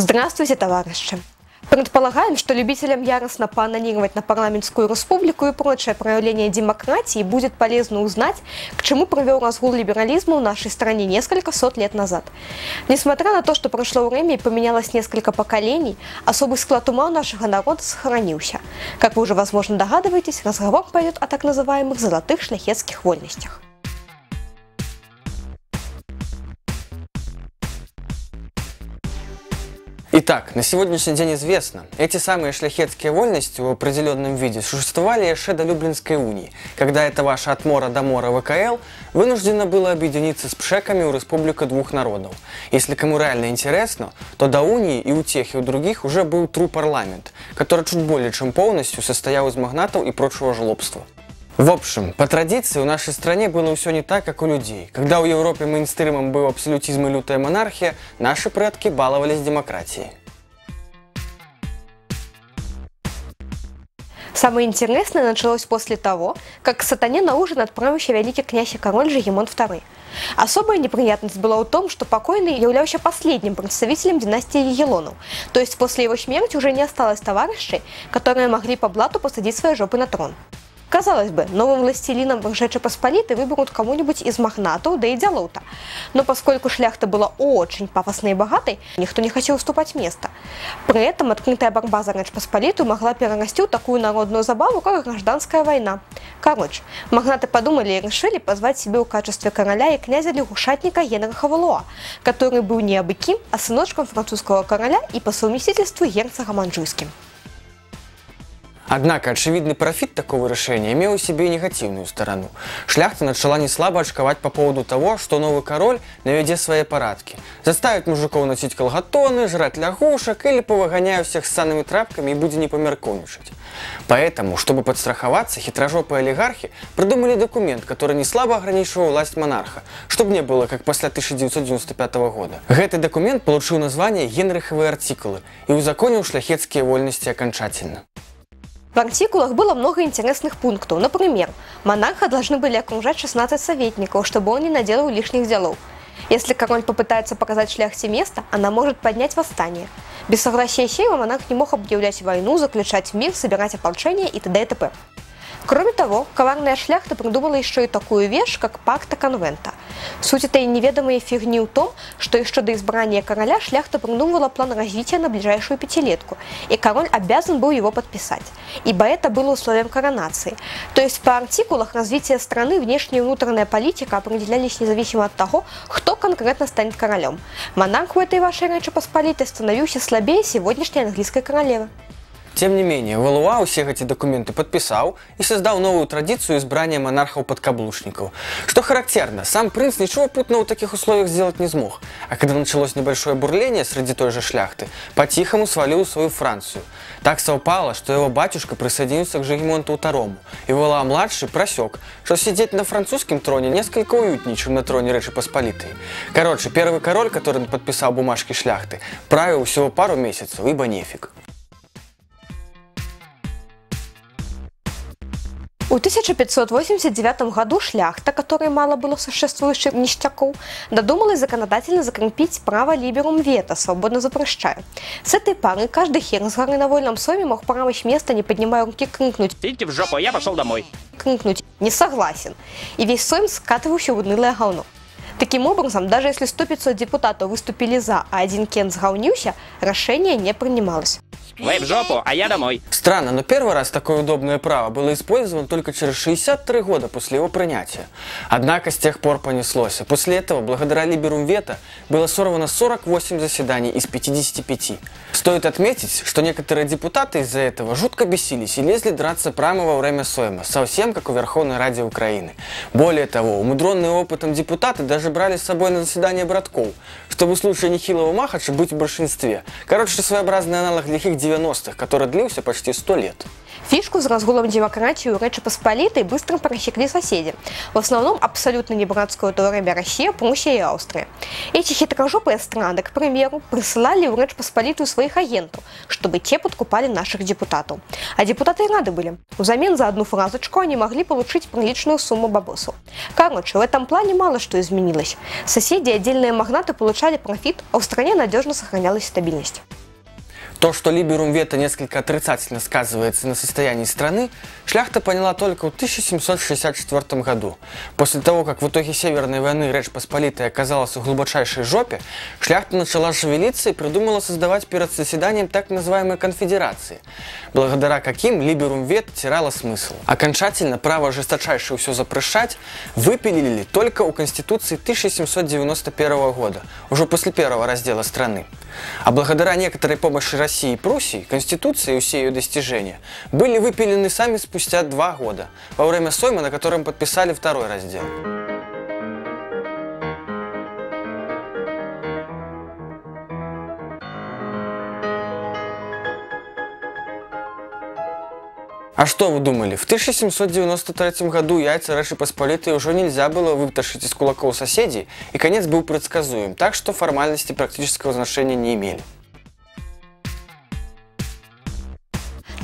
Здравствуйте, товарищи! Предполагаем, что любителям яростно поанонировать на парламентскую республику и прочее проявление демократии будет полезно узнать, к чему привел разгул либерализма в нашей стране несколько сот лет назад. Несмотря на то, что прошло время и поменялось несколько поколений, особый склад ума у нашего народа сохранился. Как вы уже, возможно, догадываетесь, разговор пойдет о так называемых золотых шляхетских вольностях. Итак, на сегодняшний день известно, эти самые шляхетские вольности в определенном виде существовали еще до Люблинской унии, когда это ваша от мора до мора ВКЛ вынуждено было объединиться с пшеками у Республика двух народов. Если кому реально интересно, то до унии и у тех, и у других уже был тру-парламент, который чуть более чем полностью состоял из магнатов и прочего жлобства. В общем, по традиции в нашей стране было все не так, как у людей. Когда в Европе мейнстримом был абсолютизм и лютая монархия, наши предки баловались демократией. Самое интересное началось после того, как к сатане на ужин отправился великий князь и король Жигемон II. Особая неприятность была в том, что покойный являлся последним представителем династии Егелонов, то есть после его смерти уже не осталось товарищей, которые могли по блату посадить свои жопы на трон. Казалось бы, новым властелином Речи Посполитой выберут кому-нибудь из магнатов, да и дялоута. Но поскольку шляхта была очень пафосной и богатой, никто не хотел уступать место. При этом открытая борьба за Речь Посполитую могла перерасти в такую народную забаву, как гражданская война. Короче, магнаты подумали и решили позвать себе в качестве короля и князя-лягушатника Генриха Валуа, который был не абы ким, а сыночком французского короля и по совместительству герцогом Анжуйским. Однако очевидный профит такого решения имел в себе и негативную сторону. Шляхта начала неслабо очковать по поводу того, что новый король наведет свои парадки, заставит мужиков носить колготоны, жрать лягушек или повыгоняя всех с санными тряпками и будет не померконничать. Поэтому, чтобы подстраховаться, хитрожопые олигархи придумали документ, который неслабо ограничивал власть монарха, чтобы не было, как после 1995 года. Этот документ получил название «Генриховые артикулы» и узаконил шляхетские вольности окончательно. В артикулах было много интересных пунктов. Например, монарха должны были окружать 16 советников, чтобы он не наделал лишних делов. Если король попытается показать шляхте место, она может поднять восстание. Без согласия сейма монарх не мог объявлять войну, заключать мир, собирать ополчение и т.д. и т.п. Кроме того, коварная шляхта придумала еще и такую вещь, как пакта конвента. Суть этой неведомой фигни в том, что еще до избрания короля шляхта придумывала план развития на ближайшую пятилетку, и король обязан был его подписать, ибо это было условием коронации. То есть по артикулах развитие страны, внешняя и внутренняя политика определялись независимо от того, кто конкретно станет королем. Монарх в этой вашей Речи Посполитой становился слабее сегодняшней английской королевы. Тем не менее, Валуа всех эти документы подписал и создал новую традицию избрания монархов-подкаблучников. Что характерно, сам принц ничего путного в таких условиях сделать не смог, а когда началось небольшое бурление среди той же шляхты, по-тихому свалил свою Францию. Так совпало, что его батюшка присоединился к Жигемонту II, и Валуа-младший просек, что сидеть на французском троне несколько уютнее, чем на троне Речи Посполитой. Короче, первый король, который подписал бумажки шляхты, правил всего пару месяцев, ибо нефиг. В 1589 году шляхта, которой мало было существующих ништяков, додумалась законодательно закрепить право либерум вето, свободно запрещая. С этой пары каждый хер с горы на вольном соме мог право с места, не поднимая руки, крикнуть «Идите в жопу, я пошел домой!» Крикнуть «Не согласен!» И весь сойм скатывался в унылое говно. Таким образом, даже если 100-500 депутатов выступили за, а один кен сговнился, решение не принималось. Вы в жопу, а я домой. Странно, но первый раз такое удобное право было использовано только через 63 года после его принятия. Однако с тех пор понеслось. После этого, благодаря либерум вето, было сорвано 48 заседаний из 55. Стоит отметить, что некоторые депутаты из-за этого жутко бесились и лезли драться прямо во время сойма, совсем как у Верховной Ради Украины. Более того, умудренные опытом депутаты даже брали с собой на заседание братков, чтобы в случае нехилого махача быть в большинстве. Короче, своеобразный аналог лихих 90-х, который длился почти 100 лет. Фишку с разгулом демократии у Речи Посполитой быстро просекли соседи. В основном абсолютно не братское в то время Россия, Пруссия и Австрия. Эти хитрожопые страны, к примеру, присылали в Речь Посполитую своих агентов, чтобы те подкупали наших депутатов. А депутаты и рады были. Взамен за одну фразочку они могли получить приличную сумму бабосов. Короче, в этом плане мало что изменилось. Соседи и отдельные магнаты получали профит, а в стране надежно сохранялась стабильность. То, что Liberum Veto несколько отрицательно сказывается на состоянии страны, шляхта поняла только в 1764 году. После того, как в итоге Северной войны Речь Посполитая оказалась в глубочайшей жопе, шляхта начала шевелиться и придумала создавать перед заседанием так называемые конфедерации, благодаря каким Liberum Veto теряла смысл. Окончательно право жесточайше все запрещать выпилили только у Конституции 1791 года, уже после первого раздела страны. А благодаря некоторой помощи России и Пруссии, Конституция и все ее достижения были выпилены сами спустя 2 года, во время сойма, на котором подписали второй раздел. А что вы думали? В 1793 году яйца Речи Посполитой уже нельзя было вытащить из кулаков соседей, и конец был предсказуем, так что формальности практического значения не имели.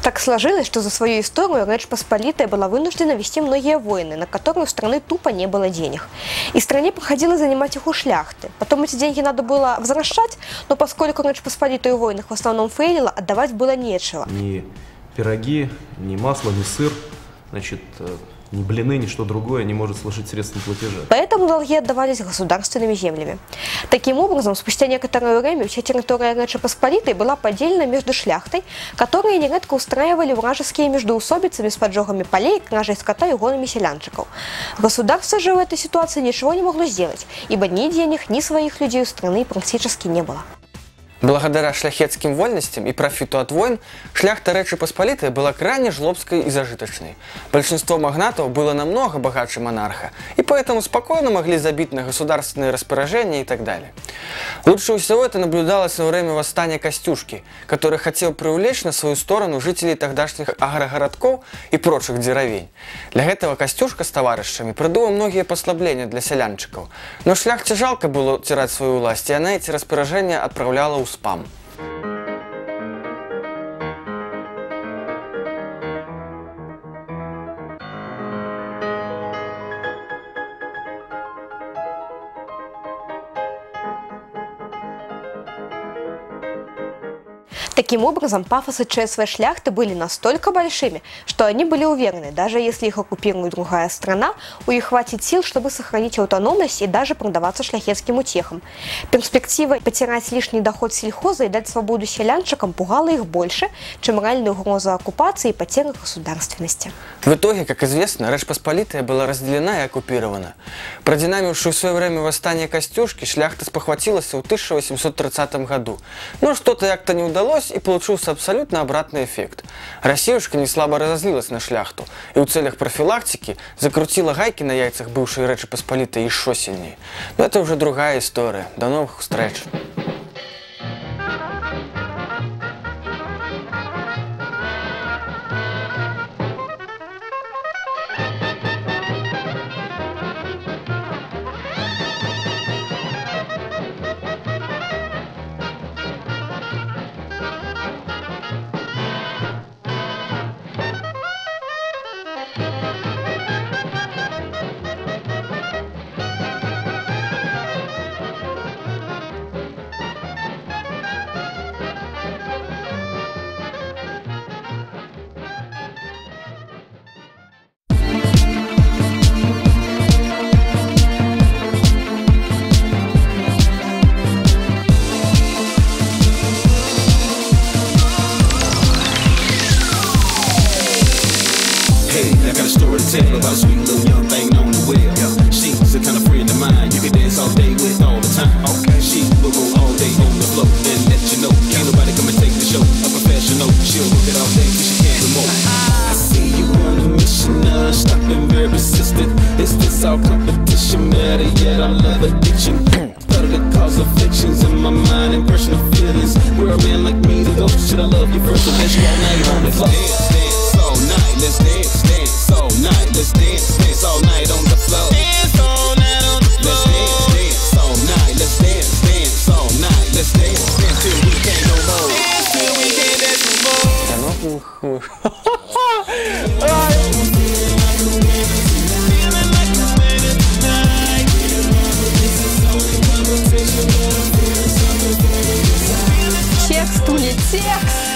Так сложилось, что за свою историю Речь Посполитая была вынуждена вести многие войны, на которые у страны тупо не было денег. И стране приходилось занимать их у шляхты. Потом эти деньги надо было возвращать, но поскольку Речь Посполитая в войнах в основном фейлила, отдавать было нечего. Ни пироги, ни масло, ни сыр, значит, ни блины, ни что другое не может служить средством платежа. Поэтому долги отдавались государственными землями. Таким образом, спустя некоторое время вся территория Речи Посполитой была поделена между шляхтой, которые нередко устраивали вражеские междоусобицы с поджогами полей, кражей скота и угонами селянчиков. Государство же в этой ситуации ничего не могло сделать, ибо ни денег, ни своих людей у страны практически не было. Благодаря шляхетским вольностям и профиту от войн, шляхта Речи Посполитой была крайне жлобской и зажиточной. Большинство магнатов было намного богаче монарха, и поэтому спокойно могли забить на государственные распоряжения и так далее. Лучше всего это наблюдалось во время восстания Костюшки, который хотел привлечь на свою сторону жителей тогдашних агрогородков и прочих деревень. Для этого Костюшка с товарищами придумал многие послабления для селянчиков, но шляхте жалко было терять свою власть, и она эти распоряжения отправляла в спам. Таким образом, пафосы ЧСВ шляхты были настолько большими, что они были уверены, даже если их оккупирует другая страна, у них хватит сил, чтобы сохранить автономность и даже продаваться шляхетским утехам. Перспектива потерять лишний доход сельхоза и дать свободу селянчикам пугала их больше, чем реальная угроза оккупации и потери государственности. В итоге, как известно, Речь Посполитая была разделена и оккупирована. Продинамившую в свое время восстание Костюшки, шляхта спохватилась в 1830 году. Но что-то как-то не удалось, и получился абсолютно обратный эффект. Россиюшка не слабо разозлилась на шляхту и в целях профилактики закрутила гайки на яйцах бывшей Речи Посполитой еще сильнее. Но это уже другая история. До новых встреч! About a sweet little young thing on the wheel. She's the kind of friend of mine you can dance all day with all the time. She will go all day on the floor and let you know. Can't nobody come and take the show. A professional, she'll work it all day till she can't no more. I see you on a mission, non-stop and very persistent. Is this all competition? Matter yet I love addiction. Thought it cause afflictions in my mind and personal feelings. Where a man like me to go, should I love you first and let you all night on the floor? Dance, dance all night, let's dance, dance all night. Let's dance, dance all night on the floor. Dance all night on the floor. Let's dance, dance all night. Let's dance, dance all night. Let's dance, dance till we can't no more. Dance till we can't dance no more. Да ну хуй. Текст, не текст.